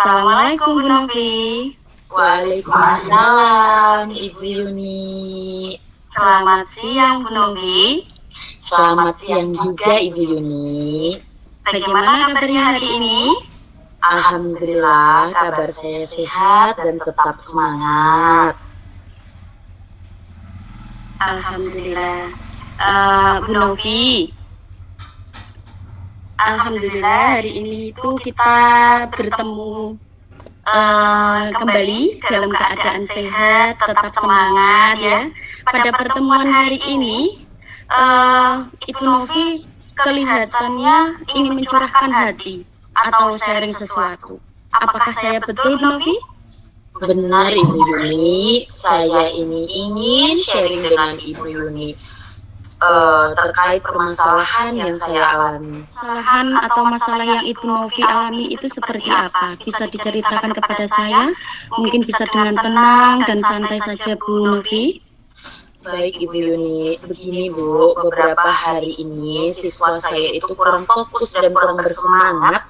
Assalamualaikum Bu Novi. Waalaikumsalam Ibu Yuni. Selamat siang Bu Novi. Selamat siang juga Ibu Yuni. Bagaimana kabarnya hari ini? Alhamdulillah kabar saya sehat dan tetap semangat. Alhamdulillah. Bu Novi, Alhamdulillah hari ini itu kita bertemu kembali dalam keadaan sehat, tetap semangat ya. Pada pertemuan hari ini, Ibu Novi kelihatannya ingin mencurahkan hati atau sharing sesuatu. Apakah saya betul, Bu Novi? Benar Ibu Yuni, saya ini ingin sharing dengan Ibu Yuni terkait permasalahan yang saya alami. Kesalahan atau masalah yang Ibu Novi alami itu seperti apa? Bisa diceritakan kepada saya? Mungkin bisa dengan tenang dan santai saja Bu Novi. Baik Ibu Yuni, begini Bu, beberapa hari ini siswa saya itu kurang fokus dan kurang bersemangat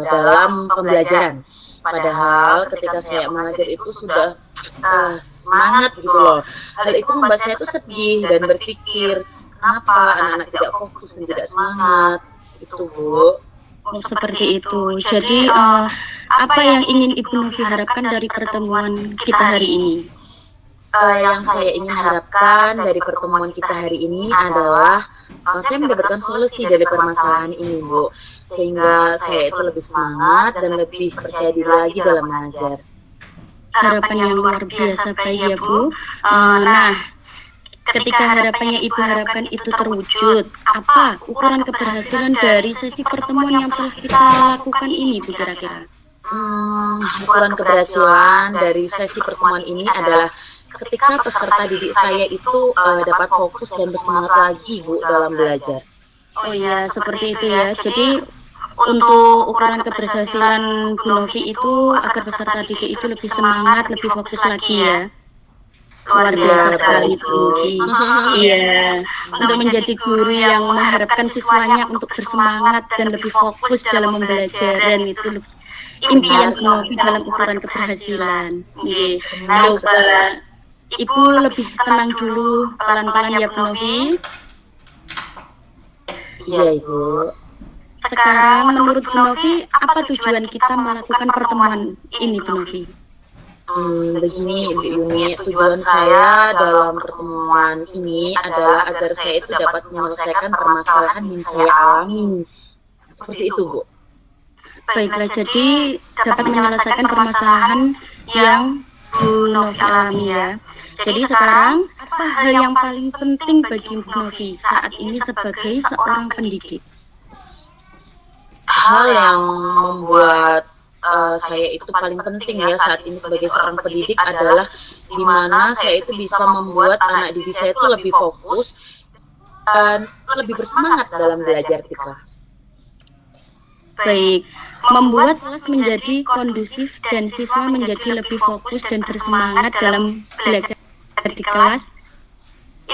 dalam pembelajaran. Padahal ketika saya mengajar itu sudah semangat gitu loh. Hal itu membuat saya tuh sedih dan berpikir kenapa anak-anak tidak fokus dan tidak semangat. Itu Bu. Oh, seperti itu. Jadi apa yang ingin Ibu Novi harapkan dari pertemuan kita hari ini? Yang saya ingin harapkan dari pertemuan kita hari ini adalah saya mendapatkan solusi dari permasalahan ini Bu, sehingga saya itu lebih semangat dan lebih percaya diri lagi dalam mengajar. Harapan yang luar biasa baik ya Bu. Nah, ketika harapannya Ibu harapkan itu terwujud, apa ukuran keberhasilan dari sesi pertemuan yang telah kita lakukan ini Bu kira-kira? Ukuran keberhasilan dari sesi pertemuan ini adalah ketika peserta didik saya itu dapat fokus dan bersemangat lagi Bu dalam belajar. Oh iya, seperti itu ya. Jadi untuk ukuran keberhasilan Bu Novi itu agar peserta didik itu lebih semangat, lebih fokus lagi ya. Luar biasa sekali Bu Novi. Iya, untuk menjadi guru yang mengharapkan siswanya untuk bersemangat dan lebih fokus dalam pembelajaran itu impian Bu Novi dalam ukuran keberhasilan. Oke, coba Ibu lebih tenang dulu, pelan-pelan ya Bu Novi. Iya Ibu. Sekarang menurut Bu Novi, apa tujuan kita melakukan pertemuan ini Bu Novi? Begini Ibu Yuni, tujuan saya dalam pertemuan ini adalah agar saya itu dapat menyelesaikan permasalahan yang saya alami. Seperti itu Bu. Baiklah, jadi dapat menyelesaikan permasalahan yang Bu Novi alami ya. Jadi sekarang, apa hal yang paling penting bagi Bu Novi saat ini sebagai seorang pendidik? Hal yang membuat saya itu paling penting ya saat ini sebagai seorang pendidik adalah di mana saya itu bisa membuat anak didik saya itu lebih fokus dan lebih bersemangat dalam belajar di kelas. Baik, membuat kelas menjadi kondusif dan siswa menjadi lebih fokus dan bersemangat dalam belajar di kelas.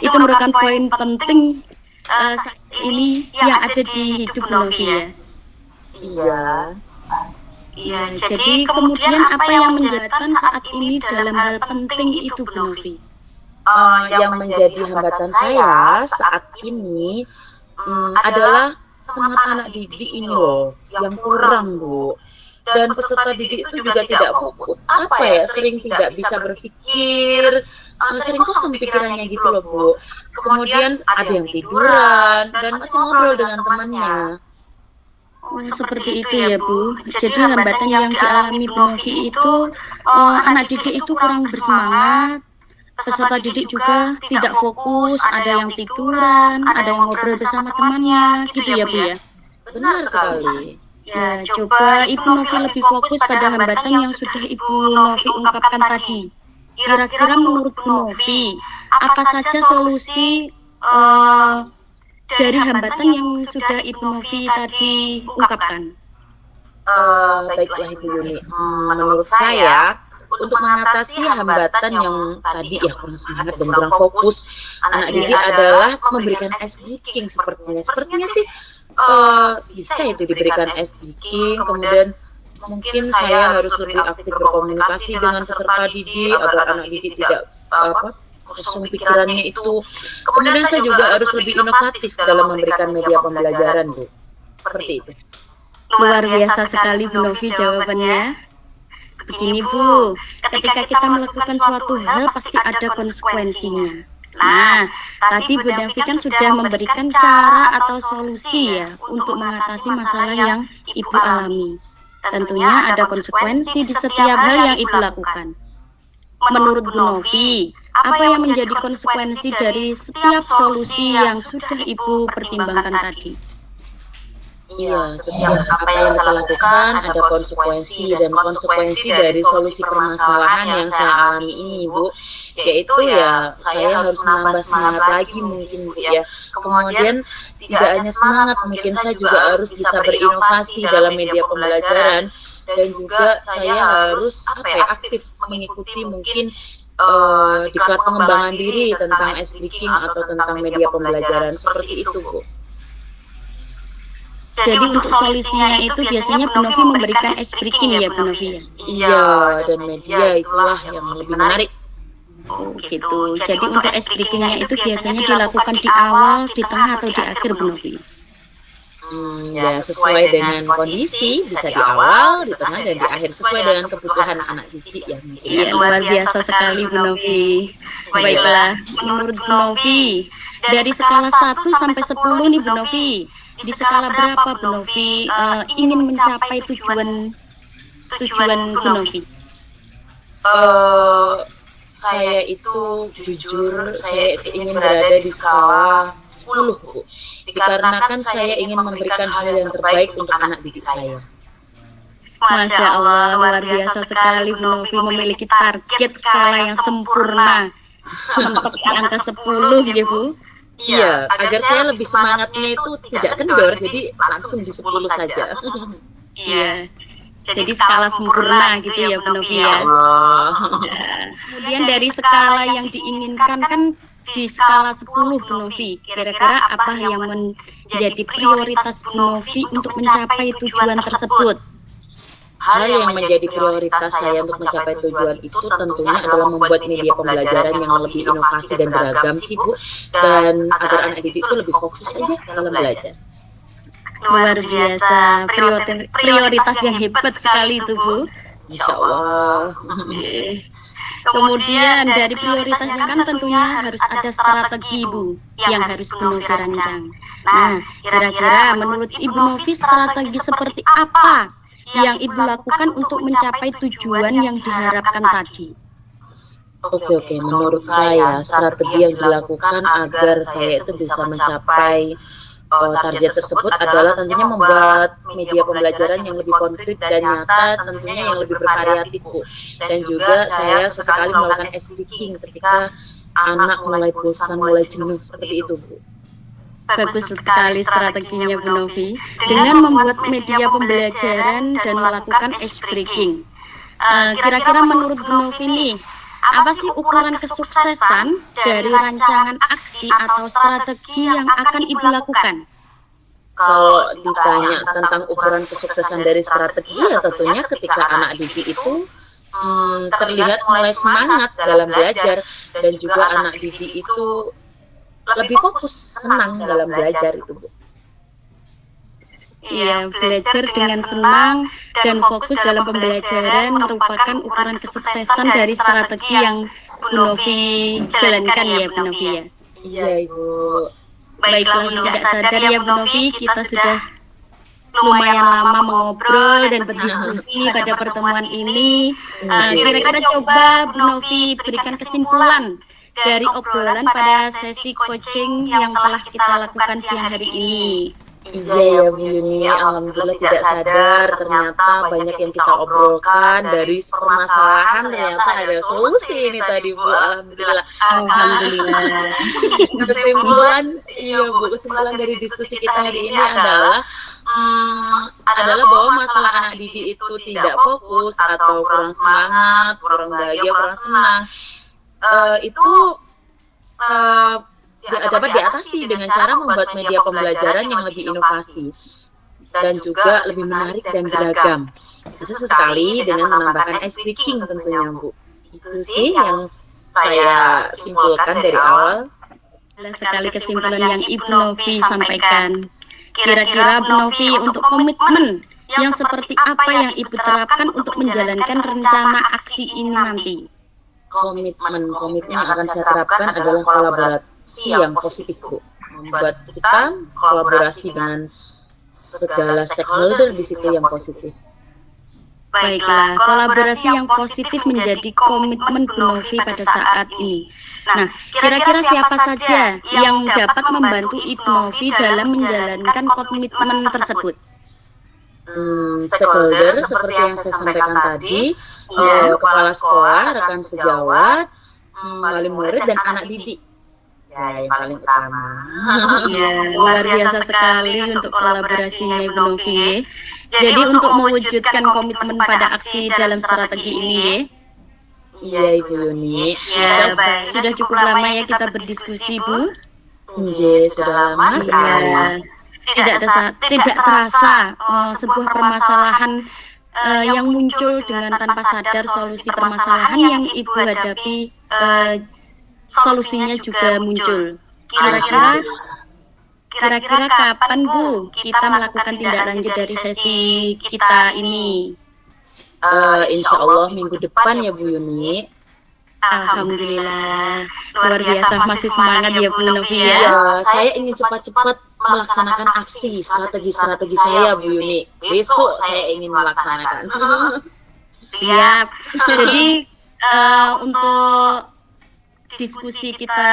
Itu merupakan poin penting saat ini yang ada di hidup Bu Novi ya. Iya. Iya, jadi kemudian apa yang menjadikan saat ini dalam hal penting itu Bu Novi? Yang menjadi hambatan saya saat ini adalah semangat anak didik ini loh yang kurang Bu. Dan peserta didik itu juga tidak fokus, sering tidak bisa berpikir, sering kosong pikirannya gitu loh Bu. Kemudian ada yang tiduran dan masih ngobrol dengan temannya. Oh, seperti itu ya Bu. Jadi hambatan yang dialami Bu Novi itu anak didik itu kurang bersemangat, peserta didik juga tidak fokus, ada yang tiduran, ada yang ngobrol bersama temannya, gitu ya Bu ya? Benar sekali. Ya, coba Ibu Novi lebih fokus pada hambatan yang sudah Ibu Novi ungkapkan tadi. Kira-kira menurut Bu Novi, apa saja solusi dari hambatan yang sudah Ibu Novi tadi ungkapkan? Baiklah Ibu Yuni, menurut saya untuk mengatasi hambatan yang tadi ya kurang semangat dan kurang fokus anak didik adalah memberikan SDking sepertinya sih bisa itu diberikan SDking, kemudian mungkin saya harus lebih aktif berkomunikasi dengan peserta didik agar anak didik tidak kosong pikirannya itu. Kemudian saya juga harus lebih inovatif dalam memberikan media pembelajaran, Bu. Seperti itu. Luar biasa sekali Bu Novi jawabannya. Begini Bu, ketika kita melakukan suatu hal pasti ada konsekuensinya. Nah, tadi Bu Novi kan sudah memberikan cara atau solusi ya untuk mengatasi masalah yang Ibu alami. Tentunya ada konsekuensi di setiap hal yang Ibu lakukan. Menurut Bu Novi, apa yang menjadi konsekuensi dari setiap solusi yang sudah Ibu pertimbangkan tadi? Iya, setiap apa yang kita lakukan ada konsekuensi, dan konsekuensi dari solusi permasalahan yang saya alami ini, Bu, yaitu ya saya harus menambah semangat lagi mungkin, Bu, ya. Kemudian tidak hanya semangat, mungkin saya juga harus bisa berinovasi dalam media pembelajaran, dan juga saya harus aktif mengikuti mungkin diklat pengembangan diri tentang speaking atau tentang media pembelajaran, seperti itu, Bu. Jadi untuk solusinya itu biasanya Bu Novi memberikan speaking ya Bu Novi ya? Iya, dan media itulah yang lebih menarik. Oh gitu. Jadi untuk speakingnya itu biasanya dilakukan di awal, di tengah atau di akhir Bu Novi? Ya sesuai dengan kondisi, bisa di awal, di tengah, dan di akhir, sesuai dengan kebutuhan anak didik ya mungkin. Iya, luar biasa sekali Bu Novi. Baiklah, menurut Bu Novi, dari skala 1 sampai 10 nih Bu Novi, di skala berapa Bu Novi ingin mencapai tujuan Bu Novi? Saya itu jujur, saya itu ingin berada di skala 10, Bu. Dikarenakan saya ingin memberikan hal yang terbaik untuk anak didik saya. Masya Allah, luar biasa sekali Bu Novi memiliki target skala yang sempurna untuk angka 10 ya Bu. Iya, agar saya lebih semangatnya itu tidak kendor, jadi langsung di 10 saja. Iya, jadi skala sempurna gitu ya Bu Novi ya. Kemudian dari skala yang diinginkan kan di skala 10 Bu Novi, kira-kira apa yang menjadi prioritas Bu Novi untuk mencapai tujuan tersebut? Hal yang menjadi prioritas saya untuk mencapai tujuan itu tentunya adalah membuat media pembelajaran yang lebih inovasi dan beragam sih Bu, dan agar anak didik itu lebih fokus saja dalam belajar. Luar biasa, prioritas yang hebat sekali itu Bu. Insya Allah. Kemudian dari prioritasnya kan tentunya harus ada strategi Bu yang harus Bu Novi rancang. Nah, kira-kira menurut Ibu Novi strategi seperti apa yang Ibu lakukan untuk mencapai tujuan yang diharapkan tadi? Oke, menurut saya strategi yang dilakukan agar saya itu bisa mencapai target tersebut adalah tentunya membuat media pembelajaran yang lebih konkret dan nyata, tentunya yang lebih bervariatif, Bu. Dan juga saya sesekali melakukan speaking ketika anak mulai bosan, mulai jenuh, seperti itu, Bu. Bagus sekali strateginya Bu Novi dengan membuat media pembelajaran dan melakukan speaking. Kira-kira menurut Bu Novi nih, apa sih ukuran kesuksesan dari rancangan aksi atau strategi yang akan Ibu lakukan? Kalau ditanya tentang ukuran kesuksesan dari strategi, ya tentunya ketika anak didik itu terlihat mulai semangat dalam belajar, dan juga anak didik itu lebih fokus, senang dalam belajar itu, Bu. Iya, belajar dengan senang dan fokus dalam pembelajaran merupakan ukuran kesuksesan dari strategi yang Bu Novi jalankan ya Bu Novi ya. Iya Ibu. Baiklah, tidak sadar ya Bu Novi, kita sudah lumayan lama mengobrol dan berdiskusi pada pertemuan ini. Kira-kira coba Bu Novi berikan kesimpulan dari obrolan pada sesi coaching yang telah kita lakukan siang hari ini. Iya ya Bu Yuni, alhamdulillah tidak sadar ternyata banyak yang kita obrolkan, dari permasalahan ternyata ada solusi ini tadi Bu, alhamdulillah. Alhamdulillah. Kesimpulan dari diskusi kita hari ini adalah bahwa masalah anak didik itu tidak fokus atau kurang semangat, kurang bahagia, kurang senang, itu dapat diatasi dengan cara membuat media pembelajaran yang lebih inovasi. dan juga lebih menarik dan beragam. Bisa sekali dengan menambahkan ice breaking tentunya, Bu. Itu sih yang saya simpulkan dari awal. Sekali kesimpulan yang Ibu Novi sampaikan. Kira-kira Bu Novi untuk komitmen yang seperti apa yang Ibu terapkan untuk menjalankan rencana aksi ini nanti? Komitmen yang akan saya terapkan adalah kolaborasi yang positif, Bu. Membuat kita kolaborasi dengan segala stakeholder di situ yang positif. Baiklah, kolaborasi yang positif menjadi komitmen Bu Novi pada saat ini. Nah, kira-kira siapa saja yang dapat membantu Ibu Novi dalam menjalankan komitmen tersebut? Stakeholder seperti yang saya sampaikan tadi, kepala sekolah, rekan sejawat, wali murid dan anak didik. Ya, yang paling utama. Ya, luar biasa sekali untuk kolaborasinya Ibu Novi. Jadi untuk mewujudkan komitmen pada aksi dalam strategi ini, Iya, Ibu Yuni. Ya, sudah cukup lama ya kita berdiskusi, Bu. Sudah lama sekali. Tidak terasa sebuah permasalahan yang muncul dengan tanpa sadar solusi permasalahan yang Ibu hadapi, solusinya juga muncul. Kira-kira kapan, Bu, kita melakukan tindak lanjut dari sesi kita ini? Insya Allah minggu depan ya Bu Yuni. Alhamdulillah, luar biasa, masih semangat ya Bu Novi ya. Iya, saya ingin cepat-cepat melaksanakan aksi strategi saya Bu Yuni. Besok saya ingin melaksanakan. Siap. Jadi untuk diskusi kita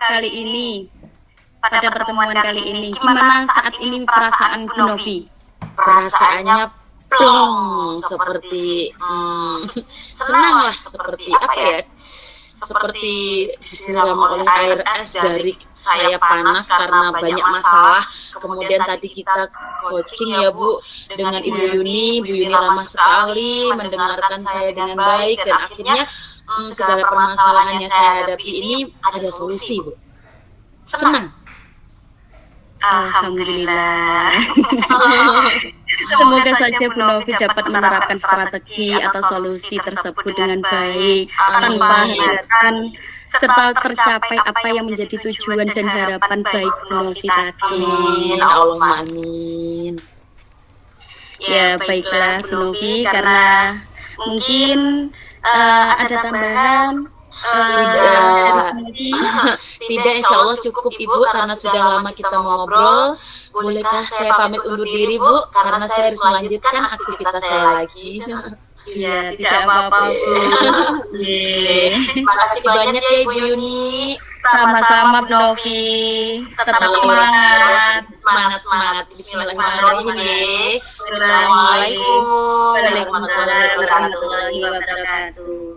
kali ini, pada pertemuan kali ini, gimana saat ini perasaan Bu Novi? Perasaannya plong, seperti senang lah, seperti apa ya, seperti disiram oleh air es dari saya panas karena banyak masalah. Kemudian tadi kita coaching ya Bu dengan Ibu Yuni. Bu Yuni ramah sekali, mendengarkan saya dengan baik, dan akhirnya segala permasalahan yang saya hadapi ini ada solusi Bu. Senang. Alhamdulillah. Semoga saja Bu Novi dapat menerapkan strategi atau solusi tersebut dengan baik, tanpa hambatan, serta tercapai apa yang menjadi tujuan dan harapan baik Bu Novi tadi. Allahumma amin. Ya, baiklah Bu Novi, karena mungkin ada tambahan. Tidak, insya Allah cukup Ibu, karena sudah lama kita ngobrol. Bolehkah saya pamit undur diri Bu, karena saya harus melanjutkan aktivitas saya lagi. Iya, tidak apa-apa Bu. Terima kasih banyak ya Ibu Yuni. Sama-sama Bu Novi. Tetap semangat. Semangat. Bismillahirrahmanirrahim. Assalamualaikum warahmatullahi wabarakatuh.